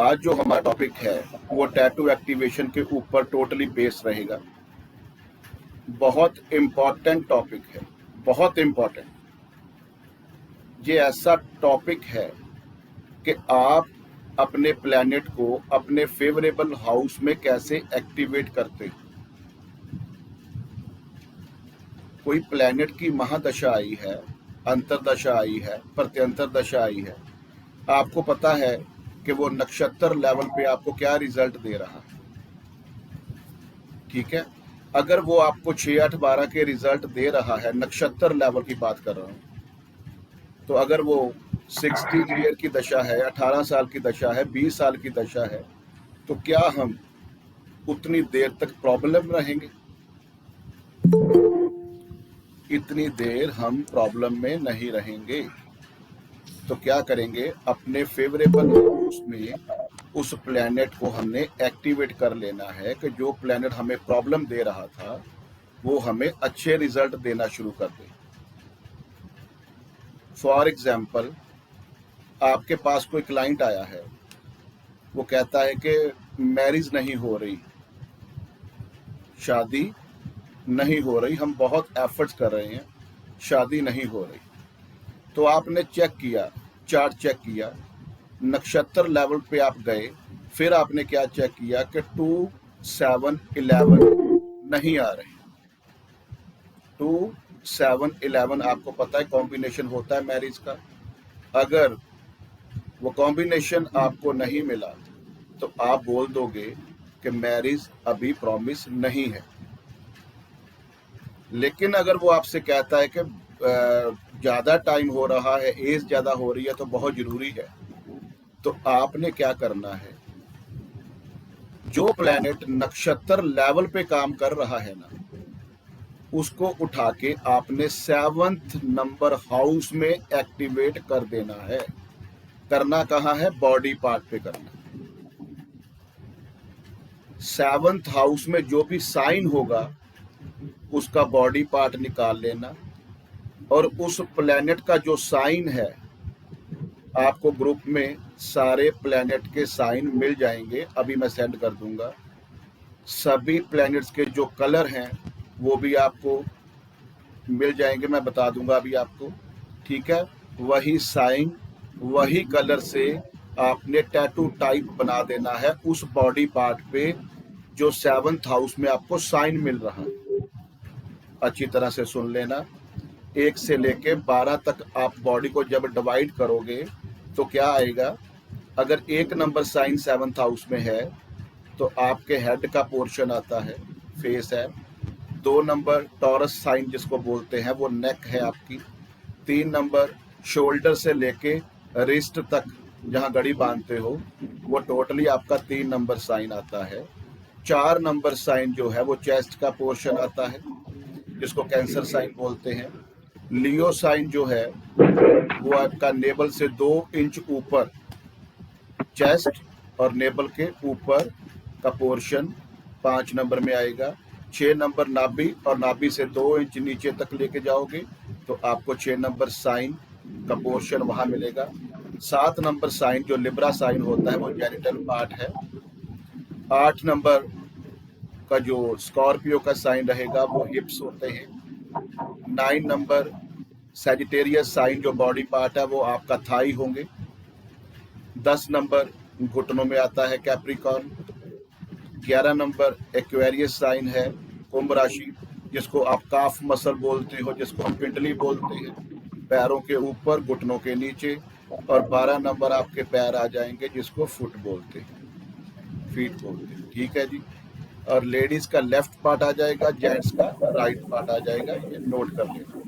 आज जो हमारा टॉपिक है वो टैटू एक्टिवेशन के ऊपर टोटली बेस्ड रहेगा। बहुत इम्पॉर्टेंट टॉपिक है, बहुत इम्पॉर्टेंट। ये ऐसा टॉपिक है कि आप अपने प्लैनेट को अपने फेवरेबल हाउस में कैसे एक्टिवेट करते हो। कोई प्लैनेट की महादशा आई है, अंतरदशा आई है, प्रत्यंतर दशा आई है, आपको पता है कि वो नक्षत्र लेवल पे आपको क्या रिजल्ट दे रहा है। ठीक है, अगर वो आपको 6, 8, 12 के रिजल्ट दे रहा है, नक्षत्र लेवल की बात कर रहा हूँ, तो अगर वो 60 ईयर की दशा है, 18 साल की दशा है, 20 साल की दशा है, तो क्या हम उतनी देर तक प्रॉब्लम रहेंगे? इतनी देर हम प्रॉब्लम में नहीं रहेंगे। तो क्या करेंगे, अपने फेवरेबल हाउस में उस प्लैनेट को हमने एक्टिवेट कर लेना है कि जो प्लैनेट हमें प्रॉब्लम दे रहा था वो हमें अच्छे रिजल्ट देना शुरू कर दे। फॉर एग्जाम्पल, आपके पास कोई क्लाइंट आया है, वो कहता है कि मैरिज नहीं हो रही, शादी नहीं हो रही, हम बहुत एफर्ट्स कर रहे हैं, शादी नहीं हो रही। तो आपने चेक किया, चार्ट चेक किया, नक्षत्र लेवल पे आप गए, फिर आपने क्या चेक किया कि 2, 7, 11 नहीं आ रहे। 2, 7, 11 आपको पता है कॉम्बिनेशन होता है मैरिज का। अगर वो कॉम्बिनेशन आपको नहीं मिला तो आप बोल दोगे कि मैरिज अभी प्रॉमिस नहीं है। लेकिन अगर वो आपसे कहता है कि ज़्यादा टाइम हो रहा है, एज ज़्यादा हो रही है, तो बहुत ज़रूरी है, तो आपने क्या करना है, जो प्लैनेट नक्षत्र लेवल पे काम कर रहा है ना, उसको उठा के आपने 7th नंबर हाउस में एक्टिवेट कर देना है। करना कहाँ है? बॉडी पार्ट पे करना। 7th हाउस में जो भी साइन होगा उसका बॉडी पार्ट निकाल लेना, और उस प्लैनेट का जो साइन है, आपको ग्रुप में सारे प्लैनेट के साइन मिल जाएंगे, अभी मैं सेंड कर दूंगा। सभी प्लैनेट्स के जो कलर हैं वो भी आपको मिल जाएंगे, मैं बता दूंगा अभी आपको। ठीक है, वही साइन वही कलर से आपने टैटू टाइप बना देना है उस बॉडी पार्ट पे जो 7th हाउस में आपको साइन मिल रहा है। अच्छी तरह से सुन लेना, 1 से लेके 12 तक आप बॉडी को जब डिवाइड करोगे तो क्या आएगा। अगर 1 नंबर साइन 7th हाउस में है तो आपके हेड का पोर्शन आता है, फेस है। 2 नंबर टॉरस साइन जिसको बोलते हैं, वो नेक है आपकी। 3 नंबर शोल्डर से लेके रिस्ट तक जहां घड़ी बांधते हो, वो टोटली आपका 3 नंबर साइन आता है। 4 नंबर साइन जो है वो चेस्ट का पोर्शन आता है, जिसको कैंसर साइन बोलते हैं। लियो साइन जो है वो आपका नेबल से 2 इंच ऊपर, चेस्ट और नेबल के ऊपर का पोर्शन 5 नंबर में आएगा। 6 नंबर नाभि, और नाभि से 2 इंच नीचे तक लेके जाओगे तो आपको 6 नंबर साइन का पोर्शन वहां मिलेगा। 7 नंबर साइन जो लिब्रा साइन होता है वो जेनिटल पार्ट है। 8 नंबर का जो स्कॉर्पियो का साइन रहेगा वो हिप्स होते हैं। 9 नंबर सैजिटेरियस साइन जो बॉडी पार्ट है वो आपका थाई होंगे। 10 नंबर घुटनों में आता है कैप्रिकॉर्न। 11 नंबर एक्वेरियस साइन है, कुंभ राशि, जिसको आप काफ मसल बोलते हो, जिसको हम पिंडली बोलते हैं, पैरों के ऊपर घुटनों के नीचे। और 12 नंबर आपके पैर आ जाएंगे जिसको फुट बोलते हैं, फीट बोलते हैं। ठीक है जी। और लेडीज का लेफ्ट पार्ट आ जाएगा, जेंट्स का राइट पार्ट आ जाएगा, ये नोट कर लेना।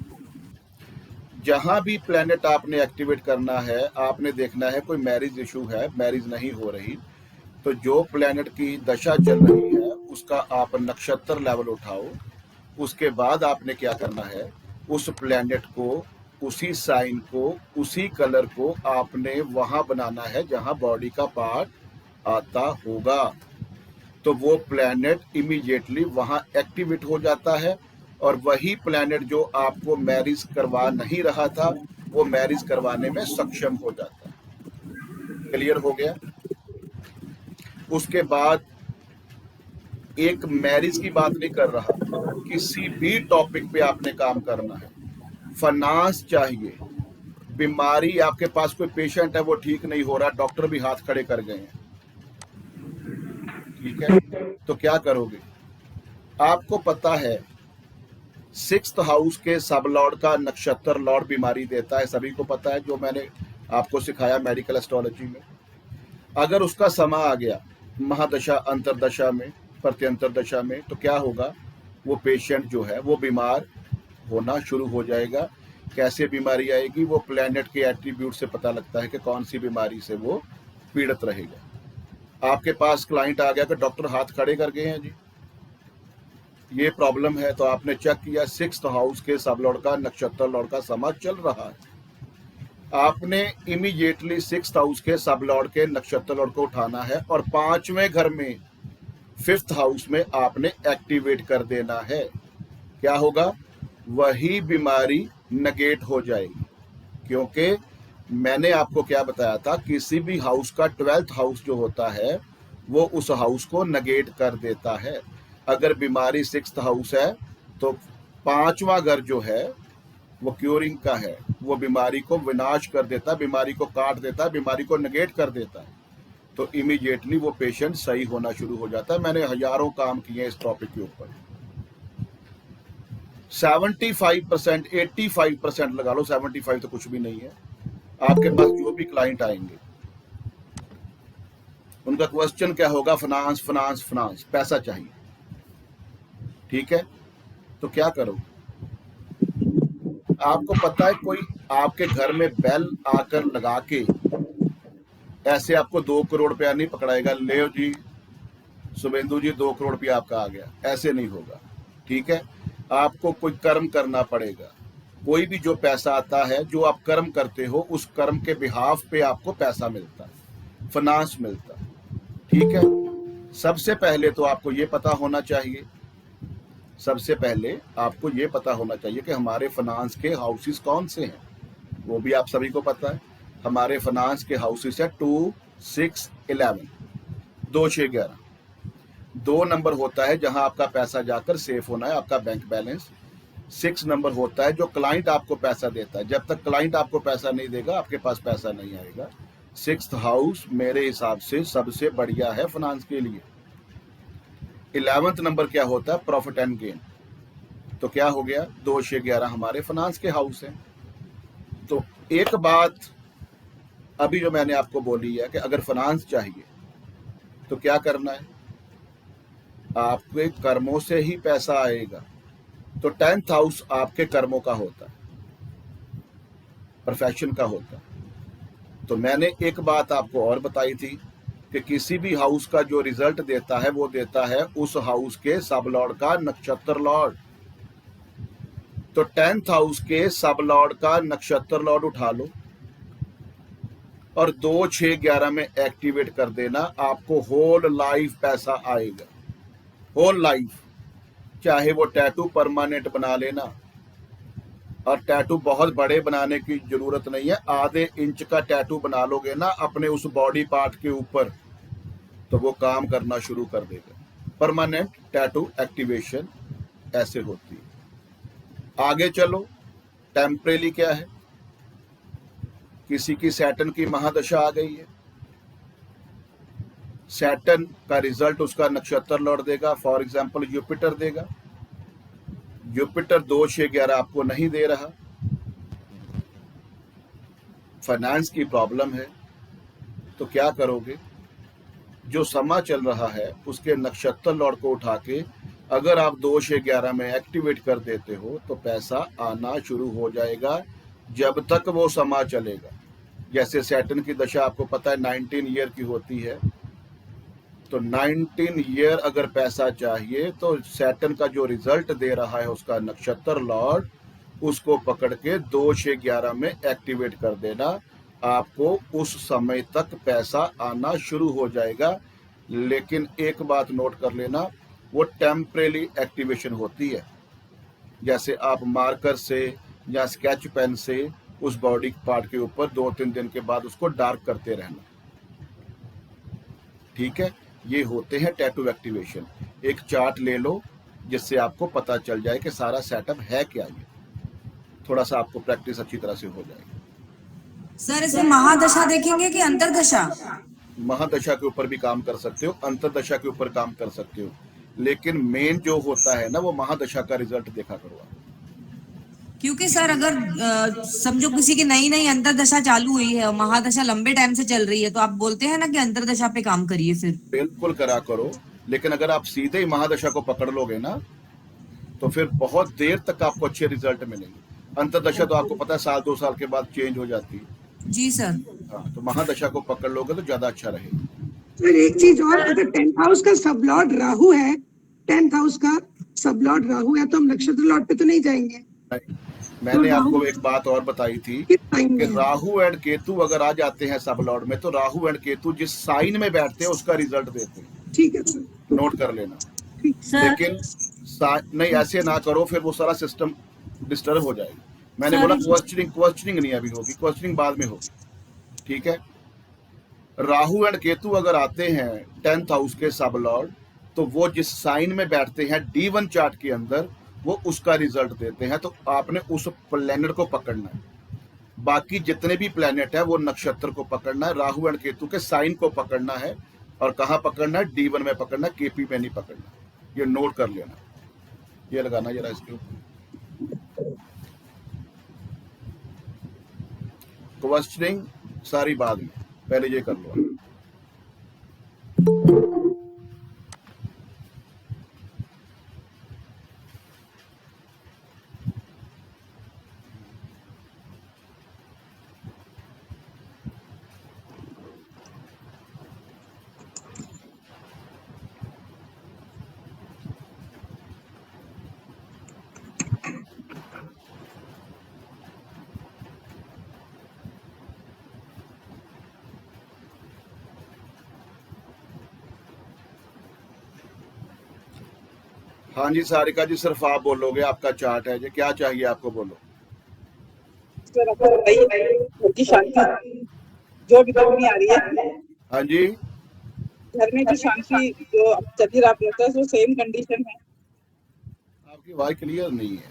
जहां भी प्लैनेट आपने एक्टिवेट करना है, आपने देखना है कोई मैरिज इशू है, मैरिज नहीं हो रही, तो जो प्लैनेट की दशा चल रही है उसका आप नक्षत्र लेवल उठाओ। उसके बाद आपने क्या करना है, उस प्लैनेट को, उसी साइन को, उसी कलर को आपने वहां बनाना है जहां बॉडी का पार्ट आता होगा। तो वो प्लैनेट इमीडिएटली वहां एक्टिवेट हो जाता है, और वही प्लैनेट जो आपको मैरिज करवा नहीं रहा था वो मैरिज करवाने में सक्षम हो जाता है। क्लियर हो गया? उसके बाद एक मैरिज की बात नहीं कर रहा, किसी भी टॉपिक पे आपने काम करना है, फाइनेंस चाहिए, बीमारी, आपके पास कोई पेशेंट है वो ठीक नहीं हो रहा, डॉक्टर भी हाथ खड़े कर गए हैं, ठीक है, तो क्या करोगे? आपको पता है 6th हाउस के सब लॉर्ड का नक्षत्र लॉर्ड बीमारी देता है, सभी को पता है, जो मैंने आपको सिखाया मेडिकल एस्ट्रोलॉजी में। अगर उसका समय आ गया महादशा, अंतरदशा में, प्रत्यंतर दशा में, तो क्या होगा? वो पेशेंट जो है वो बीमार होना शुरू हो जाएगा। कैसे बीमारी आएगी? वो प्लैनेट के एट्रीब्यूट से पता लगता है कि कौन सी बीमारी से वो पीड़ित रहेगा। आपके पास क्लाइंट आ गया कि डॉक्टर हाथ खड़े कर गए हैं जी, ये प्रॉब्लम है, तो आपने चेक किया 6th हाउस के सब लॉर्ड का नक्षत्र लॉर्ड का समय चल रहा है, आपने इमीडिएटली 6th हाउस के सब लॉर्ड के नक्षत्र लॉर्ड को उठाना है और 5वें घर में 5th हाउस में आपने एक्टिवेट कर देना है। क्या होगा? वही बीमारी नेगेट हो जाएगी, क्योंकि मैंने आपको क्या बताया था, किसी भी हाउस का 12th हाउस जो होता है वो उस हाउस को नेगेट कर देता है। अगर बीमारी 6th हाउस है तो 5वां घर जो है वो क्यूरिंग का है, वो बीमारी को विनाश कर देता है, बीमारी को काट देता है, बीमारी को नेगेट कर देता है, तो इमीडिएटली वो पेशेंट सही होना शुरू हो जाता है। मैंने हजारों काम किए इस टॉपिक के ऊपर। 75%, 85% लगा लो, 75 तो कुछ भी नहीं है। आपके पास जो भी क्लाइंट आएंगे उनका क्वेश्चन क्या होगा? फाइनेंस, फाइनेंस, फाइनेंस, पैसा चाहिए, ठीक है, तो क्या करो? आपको पता है कोई आपके घर में बेल आकर लगा के ऐसे आपको 2 करोड़ रुपया नहीं पकड़ाएगा, ले जी शुभेंदु जी 2 करोड़ रुपया आपका आ गया, ऐसे नहीं होगा, ठीक है। आपको कोई कर्म करना पड़ेगा। कोई भी जो पैसा आता है, जो आप कर्म करते हो, उस कर्म के बिहाफ पे आपको पैसा मिलता है, फाइनेंस मिलता है, ठीक है। सबसे पहले तो आपको ये पता होना चाहिए, सबसे पहले आपको ये पता होना चाहिए कि हमारे फाइनेंस के हाउसेस कौन से हैं, वो भी आप सभी को पता है। हमारे फाइनेंस के हाउसेस है 2, 6, 11, 2, 6, 11। 2 नंबर होता है जहां आपका पैसा जाकर सेफ होना है, आपका बैंक बैलेंस। 6 नंबर होता है जो क्लाइंट आपको पैसा देता है, जब तक क्लाइंट आपको पैसा नहीं देगा आपके पास पैसा नहीं आएगा। 6th हाउस मेरे हिसाब से सबसे बढ़िया है फाइनेंस के लिए। 11th नंबर क्या होता है? Profit and gain. तो क्या हो गया? 2, 6, 11 हमारे फाइनेंस के हाउस हैं। तो एक बात अभी जो मैंने आपको बोली है कि अगर फाइनेंस चाहिए तो क्या करना है? आपके कर्मों से ही पैसा आएगा। तो 10th हाउस आपके कर्मों का होता है, प्रोफेशन का होता है। तो मैंने एक बात आपको और बताई थी कि किसी भी हाउस का जो रिजल्ट देता है वो देता है उस हाउस के सब लॉर्ड का नक्षत्र लॉर्ड। तो 10th हाउस के सब लॉर्ड का नक्षत्र लॉर्ड उठा लो और 2, 6, 11 में एक्टिवेट कर देना, आपको होल लाइफ पैसा आएगा, होल लाइफ। चाहे वो टैटू परमानेंट बना लेना, और टैटू बहुत बड़े बनाने की जरूरत नहीं है, आधे इंच का टैटू बना लोगे ना अपने उस बॉडी पार्ट के ऊपर, तो वो काम करना शुरू कर देगा। परमानेंट टैटू एक्टिवेशन ऐसे होती है। आगे चलो, टेम्परेरी क्या है? किसी की सैटर्न की महादशा आ गई है, सैटर्न का रिजल्ट उसका नक्षत्र लॉर्ड देगा, फॉर एग्जांपल जुपिटर देगा। जुपिटर 2, 6, 11 आपको नहीं दे रहा, फाइनेंस की प्रॉब्लम है, तो क्या करोगे? जो समय चल रहा है उसके नक्षत्र लॉर्ड को उठा के अगर आप 2, 6, 11 में एक्टिवेट कर देते हो तो पैसा आना शुरू हो जाएगा, जब तक वो समय चलेगा। जैसे सैटर्न की दशा आपको पता है 19 ईयर की होती है, तो 19 ईयर अगर पैसा चाहिए तो सैटर्न का जो रिजल्ट दे रहा है उसका नक्षत्र लॉर्ड, उसको पकड़ के 2, 6, 11 में एक्टिवेट कर देना, आपको उस समय तक पैसा आना शुरू हो जाएगा। लेकिन एक बात नोट कर लेना, वो टेम्परेरी एक्टिवेशन होती है। जैसे आप मार्कर से या स्केच पेन से उस बॉडी पार्ट के ऊपर 2-3 दिन के बाद उसको डार्क करते रहना, ठीक है। ये होते हैं टैटू एक्टिवेशन। एक चार्ट ले लो जिससे आपको पता चल जाए कि सारा सेटअप है क्या। ये थोड़ा सा आपको प्रैक्टिस अच्छी तरह से हो जाएगी। सर इसमें महादशा देखेंगे कि अंतरदशा? महादशा के ऊपर भी काम कर सकते हो, अंतरदशा के ऊपर काम कर सकते हो, लेकिन मेन जो होता है ना वो महादशा का रिजल्ट देखा करो आप। क्योंकि सर अगर समझो किसी की नई नई अंतरदशा चालू हुई है और महादशा लंबे टाइम से चल रही है, तो आप बोलते हैं ना कि अंतरदशा पे काम करिए फिर। बिल्कुल करा करो, लेकिन अगर आप सीधे ही महादशा को पकड़ लोगे ना तो फिर बहुत देर तक आपको अच्छे रिजल्ट मिलेंगे। अंतरदशा तो आपको पता है 1-2 साल के बाद चेंज हो जाती है। जी सर। हाँ, तो महादशा को पकड़ लोगे तो ज्यादा अच्छा रहेगा। सर एक चीज और, अगर 10th हाउस का सब लॉर्ड राहु है, 10th हाउस का सब लॉर्ड राहु है, तो हम नक्षत्र लॉर्ड पे तो नहीं जाएंगे? नहीं, मैंने आपको एक बात और बताई थी कि राहु एंड केतु अगर आ जाते हैं सब लॉर्ड में, तो राहु एंड केतु जिस साइन में बैठते हैं उसका रिजल्ट देते हैं। ठीक है सर, नोट कर लेना। सर लेकिन नहीं, ऐसे ना करो, फिर वो सारा सिस्टम डिस्टर्ब हो जाएगा। मैंने बोला क्वेश्चनिंग नहीं अभी होगी, क्वेश्चनिंग बाद में होगी, ठीक है। राहु एंड केतु अगर आते हैं 10th हाउस के सब लॉर्ड, तो वो जिस साइन में बैठते हैं D1 चार्ट के अंदर, वो उसका रिजल्ट देते हैं। तो आपने उस प्लेनेट को पकड़ना है। बाकी जितने भी प्लेनेट है वो नक्षत्र को पकड़ना है, राहु एंड केतु के साइन को पकड़ना है। और कहाँ पकड़ना है? D1 में पकड़ना है, KP में नहीं पकड़ना। ये नोट कर लेना, ये लगाना जरा इसके ऊपर। क्वेश्चनिंग सारी बाद में, पहले ये कर लो। हाँ जी सारिका जी, सिर्फ आप बोलोगे, आपका चार्ट है जी, क्या चाहिए आपको, बोलो। सर आपको बताइए की शांति जो अभी तक नहीं आ रही है। हाँ जी, घर में जो शांति जो चल ही रहा है वो सेम कंडीशन है। आपकी आवाज क्लियर नहीं है।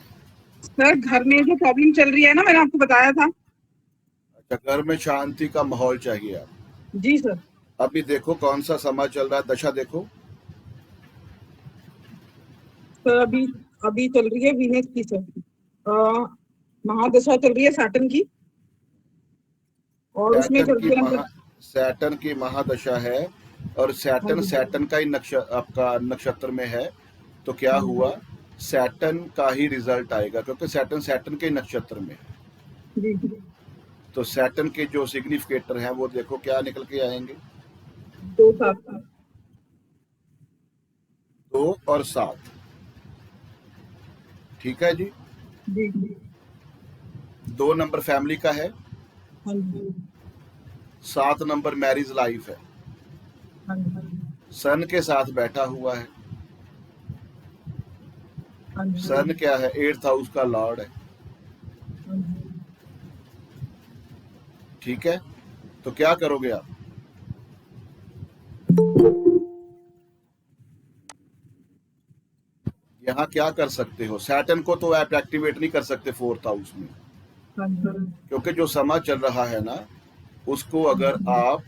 सर घर में जो प्रॉब्लम चल रही है ना, मैंने आपको बताया था। अच्छा, घर में शांति का माहौल चाहिए आप। जी सर। अभी देखो कौन सा समय चल रहा है, दशा देखो। सर अभी चल रही है वीनस की सर, महादशा चल रही है सैटर्न की, और उसमें चल रही है सैटर्न की महादशा है, और सैटर्न का ही आपका नक्षत्र में है। तो क्या हुआ, सैटर्न का ही रिजल्ट आएगा, क्योंकि सैटर्न के नक्षत्र में है। जी। तो सैटर्न के जो सिग्निफिकेटर हैं वो देखो क्या निकल के आएंगे, 2, 7। 2 और 7, ठीक है जी। जी। 2 नंबर फैमिली का है, हाँ जी। 7 नंबर मैरिज लाइफ है। हाँ जी। सन के साथ बैठा हुआ है। हाँ जी। सन क्या है? 8th हाउस का लॉर्ड है, हाँ जी। ठीक है। तो क्या करोगे आप, यहाँ क्या कर सकते हो? सैटर्न को तो आप एक्टिवेट नहीं कर सकते 4th हाउस में, हाँ जी। क्योंकि जो समय चल रहा है ना उसको अगर आप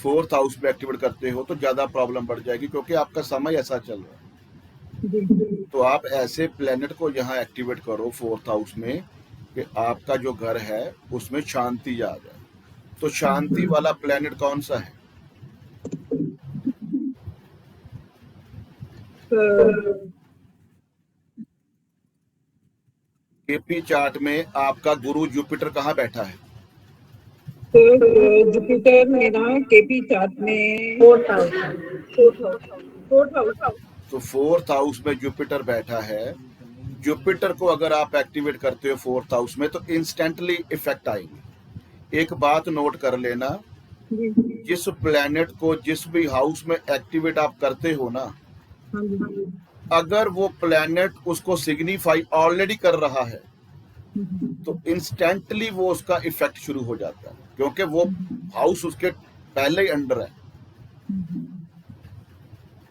4th हाउस में एक्टिवेट करते हो तो ज्यादा प्रॉब्लम बढ़ जाएगी, क्योंकि आपका समय ऐसा चल रहा है। जी। तो आप ऐसे प्लेनेट को यहाँ एक्टिवेट करो 4th हाउस में कि आपका जो घर है उसमें शांति आ जाए। तो शांति वाला प्लेनेट कौन सा है? केपी चार्ट में आपका गुरु जुपिटर कहाँ बैठा है? तो जुपिटर मेरा केपी चार्ट में 4th हाउस। तो 4th हाउस में जुपिटर बैठा है। जुपिटर को अगर आप एक्टिवेट करते हो 4th हाउस में तो इंस्टेंटली इफेक्ट आएंगे। एक बात नोट कर लेना, जिस प्लेनेट को जिस भी हाउस में एक्टिवेट आप करते हो ना, अगर वो प्लेनेट उसको सिग्निफाई ऑलरेडी कर रहा है तो इंस्टेंटली वो उसका इफेक्ट शुरू हो जाता है, क्योंकि वो हाउस उसके पहले ही अंडर है।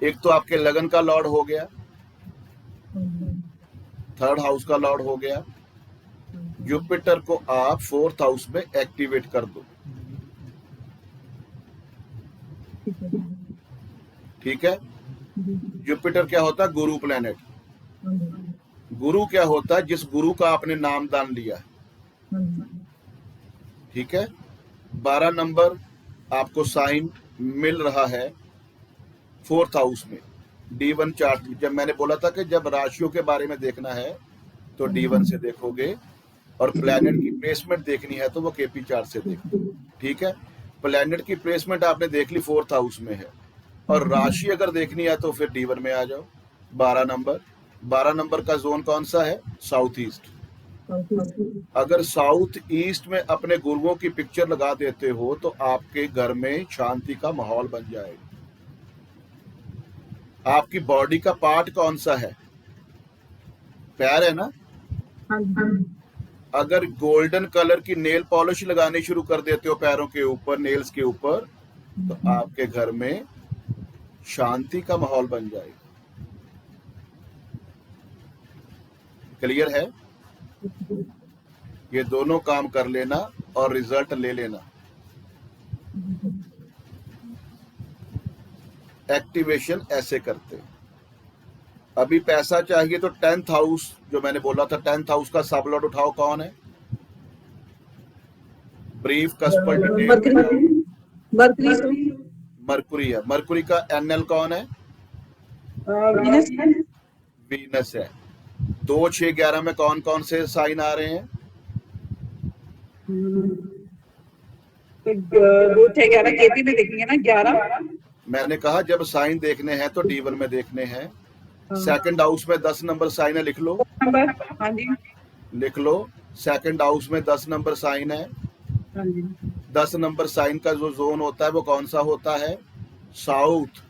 एक तो आपके लगन का लॉर्ड हो गया, थर्ड हाउस का लॉर्ड हो गया। जुपिटर को आप फोर्थ हाउस में एक्टिवेट कर दो, ठीक है। जुपिटर क्या होता है? गुरु प्लेनेट। गुरु क्या होता है? जिस गुरु का आपने नाम दान लिया है, ठीक है। 12 नंबर आपको साइन मिल रहा है फोर्थ हाउस में D1 चार्ट। जब मैंने बोला था कि जब राशियों के बारे में देखना है तो D1 से देखोगे, और प्लैनेट की प्लेसमेंट देखनी है तो वो KP चार्ट से देखो, ठीक है। प्लैनेट की प्लेसमेंट आपने देख ली, फोर्थ हाउस में है, और राशि अगर देखनी है तो फिर D1 में आ जाओ। 12 नंबर, 12 नंबर का जोन कौन सा है? South east. अगर साउथ ईस्ट में अपने गुरुओं की पिक्चर लगा देते हो तो आपके घर में शांति का माहौल बन जाएगा। आपकी बॉडी का पार्ट कौन सा है? पैर है ना। अगर गोल्डन कलर की नेल पॉलिश लगानी शुरू कर देते हो पैरों के ऊपर, नेल्स के ऊपर, तो आपके घर में शांति का माहौल बन जाएगा। क्लियर है? ये दोनों काम कर लेना और रिजल्ट ले लेना। एक्टिवेशन ऐसे करते हैं। अभी पैसा चाहिए तो 10th हाउस, जो मैंने बोला था 10th हाउस का सब लॉर्ड उठाओ, कौन है? ब्रीफ कस्पर मरकुरी है। मरकुरी का NL कौन है? वीनस है। 2, 6, 11 में कौन कौन से साइन आ रहे हैं? 2, 6, 11 KP में देखेंगे ना। 11 मैंने कहा जब साइन देखने हैं तो D1 में देखने हैं। सेकंड हाउस में 10 नंबर साइन है, लिख लो। हाँ जी, लिख लो। सेकंड हाउस में 10 नंबर साइन है। 10 नंबर साइन का जो जोन होता है वो कौन सा होता है? साउथ,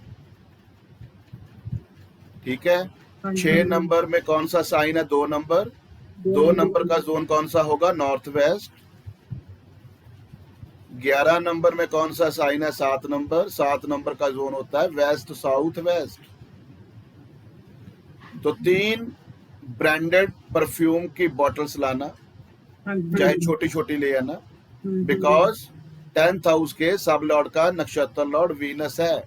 ठीक है। 6 नंबर में कौन सा साइन है? 2 नंबर। 2 नंबर का जोन कौन सा होगा? North west. 11 नंबर में कौन सा साइन है? 7 नंबर। 7 नंबर का जोन होता है वेस्ट साउथ वेस्ट। तो 3 ब्रांडेड परफ्यूम की बॉटल्स लाना, चाहे छोटी छोटी ले आना, बिकॉज 10th हाउस के सब लॉर्ड का नक्षत्र लॉर्ड वीनस है।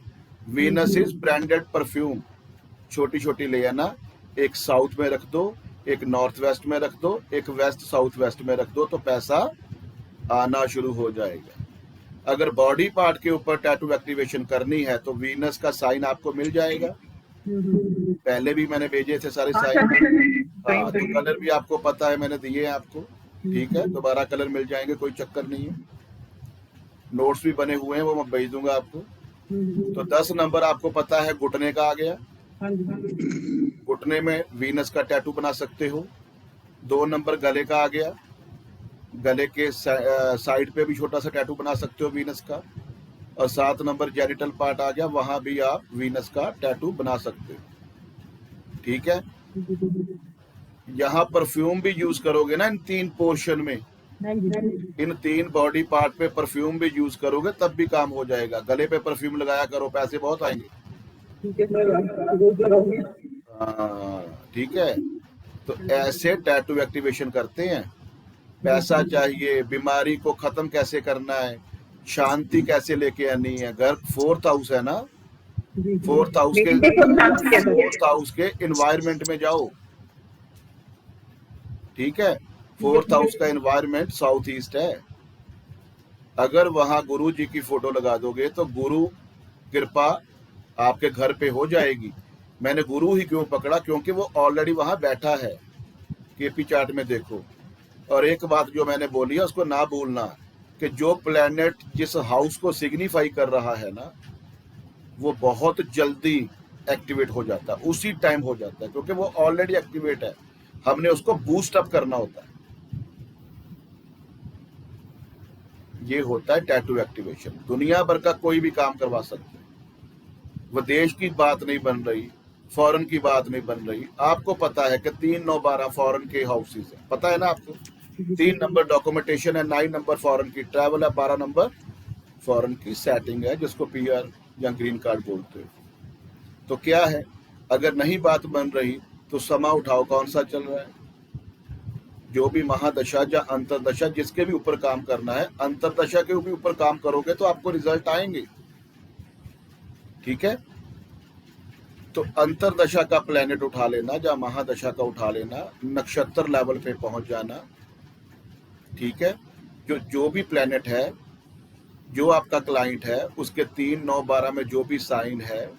Venus is branded perfume. छोटी छोटी ले आना, एक साउथ में रख दो, एक नॉर्थ वेस्ट में रख दो, एक वेस्ट साउथ वेस्ट में रख दो, तो पैसा आना शुरू हो जाएगा। अगर बॉडी पार्ट के ऊपर टैटू एक्टिवेशन करनी है तो वीनस का साइन आपको मिल जाएगा। पहले भी मैंने भेजे थे सारे साइन। हाँ, तो कलर भी आपको पता है, मैंने दिए हैं आपको, ठीक है। दोबारा कलर मिल जाएंगे, कोई चक्कर नहीं है। नोट्स भी बने हुए हैं, वो मैं भेज दूंगा आपको। तो 10 नंबर आपको पता है घुटने का आ गया। घुटने में वीनस का टैटू बना सकते हो। 2 नंबर गले का आ गया। गले के साइड पे भी छोटा सा टैटू बना सकते हो वीनस का। और 7 नंबर जेनिटल पार्ट आ गया, वहां भी आप वीनस का टैटू बना सकते हो, ठीक है। यहाँ परफ्यूम भी यूज करोगे ना इन 3 पोर्शन में, इन 3 बॉडी पार्ट पे परफ्यूम भी यूज करोगे तब भी काम हो जाएगा। गले पे परफ्यूम लगाया करो, पैसे बहुत आएंगे। हाँ, ठीक है। तो ऐसे टैटू एक्टिवेशन करते हैं। पैसा चाहिए, बीमारी को खत्म कैसे करना है, शांति कैसे लेके आनी है। घर 4th हाउस है ना, 4th हाउस के एनवायरमेंट में जाओ, ठीक है। 4th हाउस का एनवायरमेंट साउथ ईस्ट है। अगर वहां गुरु जी की फोटो लगा दोगे तो गुरु कृपा आपके घर पे हो जाएगी। मैंने गुरु ही क्यों पकड़ा? क्योंकि वो ऑलरेडी वहां बैठा है। KP चार्ट में देखो। और एक बात जो मैंने बोली है उसको ना भूलना, कि जो प्लैनेट जिस हाउस को सिग्निफाई कर रहा है ना, वो बहुत जल्दी एक्टिवेट हो जाता है, उसी टाइम हो जाता है, क्योंकि वो ऑलरेडी एक्टिवेट है। हमने उसको बूस्ट अप करना होता है। ये होता है टैटू एक्टिवेशन। दुनिया भर का कोई भी काम करवा सकते हैं। विदेश की बात नहीं बन रही, फॉरेन की बात नहीं बन रही। आपको पता है कि 3, 9, 12 फॉरेन के हाउसेस है, पता है ना आपको। 3 नंबर डॉक्यूमेंटेशन है, 9 नंबर फॉरेन की ट्रैवल है, 12 नंबर फॉरेन की सेटिंग है, जिसको PR या ग्रीन कार्ड बोलते हो। तो क्या है, अगर नहीं बात बन रही तो समा उठाओ कौन सा चल रहा है। जो भी महादशा या अंतरदशा जिसके भी ऊपर काम करना है, अंतरदशा के भी ऊपर काम करोगे तो आपको रिजल्ट आएंगे। ठीक है, तो अंतरदशा का प्लेनेट उठा लेना या महादशा का उठा लेना, नक्षत्र लेवल पे पहुंच जाना। ठीक है, जो भी प्लेनेट है, जो आपका क्लाइंट है, उसके 3, 9, 12 में जो भी साइन है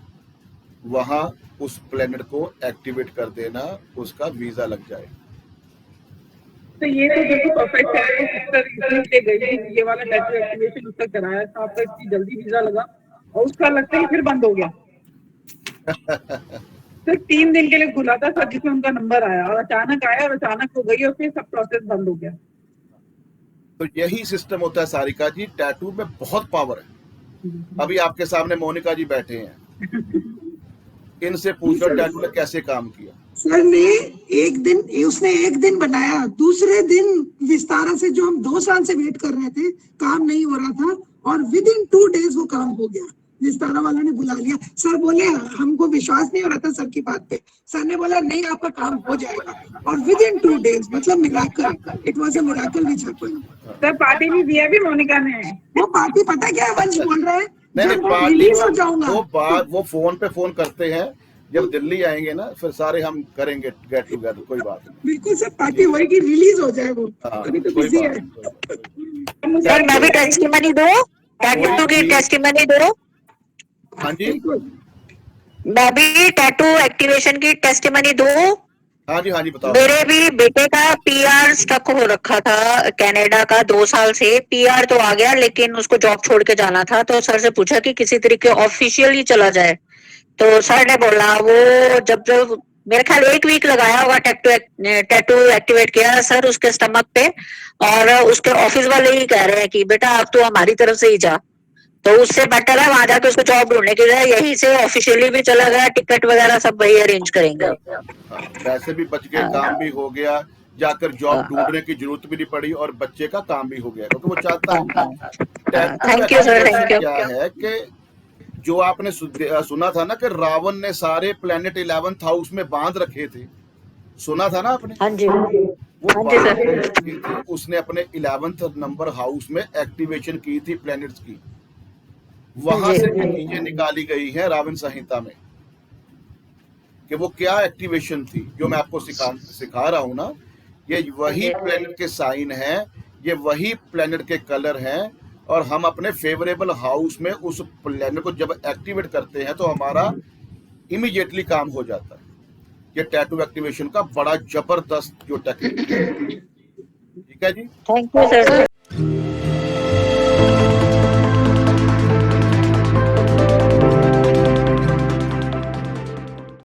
वहां उस प्लेनेट को एक्टिवेट कर देना, उसका वीजा लग जाए। तो ये तो देखो परफेक्ट है। तो सिस्टर इसलिए गई थी, ये वाला टैटू एक्टिवेशन उसका कराया था, आपका इतनी जल्दी वीजा लगा और उसका लगता है फिर बंद हो गया। सिर्फ 3 दिन के लिए खुला था सर, जिसमें उनका नंबर आया और अचानक आया और अचानक हो गई और फिर सब प्रोसेस बंद हो गया। तो यही सिस्टम होता है सारिका जी, टैटू में बहुत पावर है। अभी आपके सामने मोनिका जी बैठे हैं, इनसे पूछो टैटू ने कैसे काम किया। सर ने उसने एक दिन बनाया, दूसरे दिन विस्तारा से जो हम 2 साल से वेट कर रहे थे, काम नहीं हो रहा था और विद इन 2 डेज वो काम हो गया। विस्तारा वाला ने बुला लिया। सर बोले हमको विश्वास नहीं हो रहा था सर की बात पे, सर ने बोला नहीं आपका काम हो जाएगा और विद इन 2 डेज, मतलब miracle, it was a miracle which happened. Sir party भी दिया भी मोनिका ने। वो पार्टी पता क्या है, वंश बोल रहा है नहीं, जब मैं रिलीज हो जाऊंगा वो फोन पे फोन करते हैं, जब दिल्ली आएंगे ना फिर सारे हम करेंगे गेट टुगेदर, कोई बात नहीं। बिल्कुल सर, पार्टी होएगी, रिलीज हो जाए वो, अभी तो कोई बिजी बात है। नहीं। सर मैं भी टेस्टिमनी दो, टैटू की टेस्टिमनी दो। हाँ जी, मैं भी टैटू एक्टिवेशन की टेस्टिमनी दो। हाँ जी, हाँ जी, बताओ। मेरे भी बेटे का पीआर स्टक हो रखा था कनाडा का 2 साल से। पीआर तो आ गया लेकिन उसको जॉब छोड़ के जाना था, तो सर से पूछा कि किसी तरीके ऑफिशियली चला जाए। तो सर ने बोला वो जब मेरे ख्याल 1 वीक लगाया होगा टैटू एक्टिवेट किया सर उसके स्टमक पे, और उसके ऑफिस वाले ही कह रहे हैं कि बेटा आप तो हमारी तरफ से ही जा। तो उससे बेटर है वहां जाके उसको जॉब ढूंढने की जाए, यहीं से ऑफिशियली भी चला गया, टिकट वगैरह सब वही अरेंज करेंगे। पैसे भी बच गए, काम भी हो गया, जाकर जॉब ढूंढने की जरूरत भी नहीं पड़ी और बच्चे का काम भी हो गया, क्योंकि वो चाहता है। Thank you sir, thank you. क्या है कि जो आपने सुना था ना कि रावण ने सारे प्लेनेट 11th हाउस में बांध रखे थे, सुना था ना आपने? हाँ जी, वो हाँ जी सर। बांध रखे थे, उसने अपने 11th नंबर हाउस में एक्टिवेशन की थी प्लेनेट्स की। वहां से ये चीजें निकाली गई है रावण संहिता में कि वो क्या एक्टिवेशन थी, जो मैं आपको सिखा रहा हूं ना, ये वही प्लेनेट के साइन है, ये वही प्लेनेट के कलर हैं, और हम अपने फेवरेबल हाउस में उस प्लेनेट को जब एक्टिवेट करते हैं तो हमारा इमीडिएटली काम हो जाता है। ये टैटू एक्टिवेशन का बड़ा जबरदस्त जो टेक्निक है। ठीक है जी, थैंक यू सर।